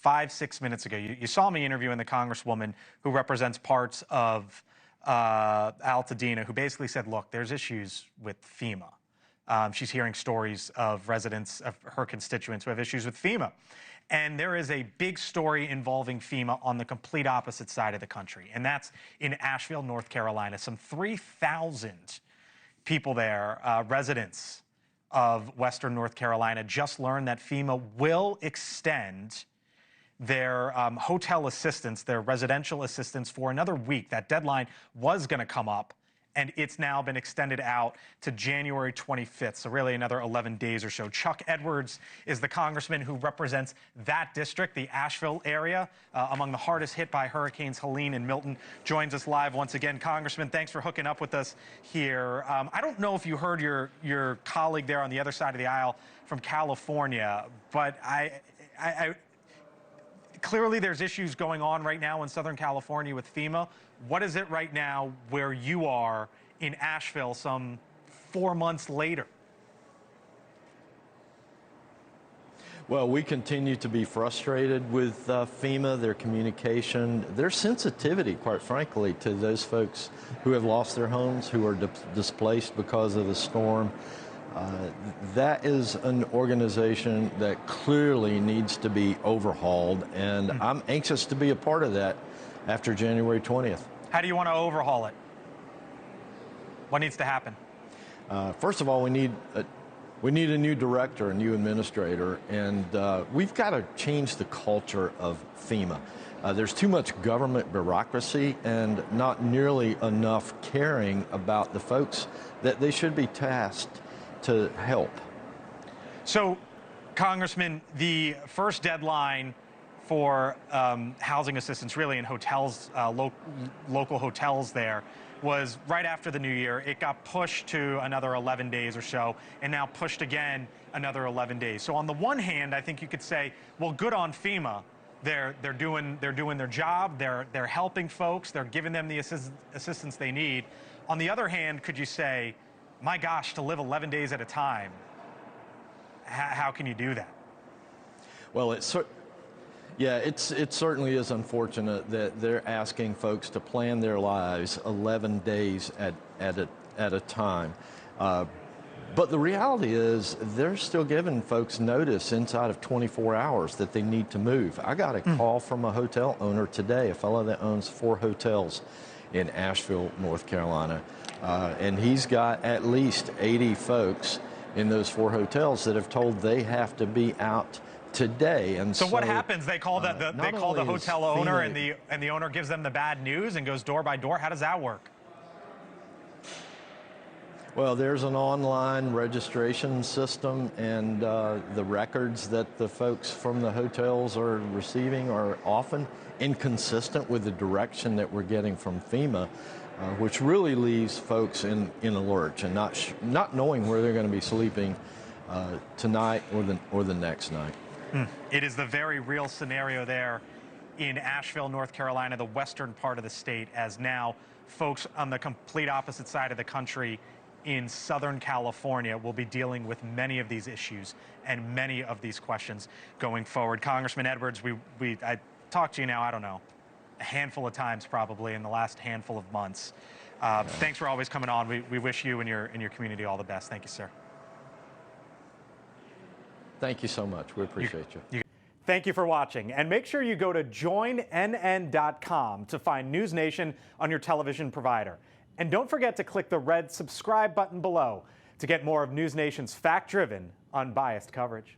5-6 minutes ago. You saw me interviewing the congresswoman who represents parts of Altadena, who basically said, look, there's issues with FEMA. She's hearing stories of residents of her constituents who have issues with FEMA. And there is a big story involving FEMA on the complete opposite side of the country, and that's in Asheville, North Carolina. Some 3,000 people there, residents of Western North Carolina, just learned that FEMA will extend their hotel assistance, their residential assistance, for another week. That deadline was going to come up, and it's now been extended out to January 25th, so really another 11 days or so. Chuck Edwards is the congressman who represents that district, the Asheville area, among the hardest hit by Hurricanes Helene and Milton. Joins us live once again. Congressman, thanks for hooking up with us here. I don't know if you heard your colleague there on the other side of the aisle from California, but clearly there's issues going on right now in Southern California with FEMA. What is it right now where you are in Asheville some 4 months later? Well, we continue to be frustrated with FEMA, their communication, their sensitivity, quite frankly, to those folks who have lost their homes, who are displaced because of the storm. That is an organization that clearly needs to be overhauled, and I'm anxious to be a part of that after January 20th. How do you want to overhaul it? What needs to happen? First of all, we need a new director, a new administrator, and we've got to change the culture of FEMA. There's too much government bureaucracy and not nearly enough caring about the folks that they should be tasked to help. So, Congressman, the first deadline for housing assistance, really in hotels, local hotels there, was right after the new year. It got pushed to another 11 days or so, and now pushed again another 11 days. So on the one hand, I think you could say, well, good on FEMA. They're doing their job. They're helping folks. They're giving them the assistance they need. On the other hand, could you say, my gosh, to live 11 days at a time, how can you do that? Well, it certainly is unfortunate that they're asking folks to plan their lives 11 days at a time. But the reality is they're still giving folks notice inside of 24 hours that they need to move. I got a call from a hotel owner today, a fellow that owns 4 hotels in Asheville, North Carolina. And he's got at least 80 folks in those 4 hotels that have told they have to be out today. And so what happens? They call the hotel owner, and the owner gives them the bad news and goes door by door. How does that work? Well, there's an online registration system, and the records that the folks from the hotels are receiving are often inconsistent with the direction that we're getting from FEMA, which really leaves folks in a lurch and not knowing where they're going to be sleeping tonight or the next night. It is the very real scenario there in Asheville, North Carolina, the western part of the state, as now folks on the complete opposite side of the country in Southern California will be dealing with many of these issues and many of these questions going forward. Congressman Edwards, I talked to you now, I don't know, a handful of times probably in the last handful of months. Thanks for always coming on. We wish you and your community all the best. Thank you, sir. Thank you so much. We appreciate you. Thank you for watching, and make sure you go to joinnn.com to find NewsNation on your television provider. And don't forget to click the red subscribe button below to get more of NewsNation's fact-driven, unbiased coverage.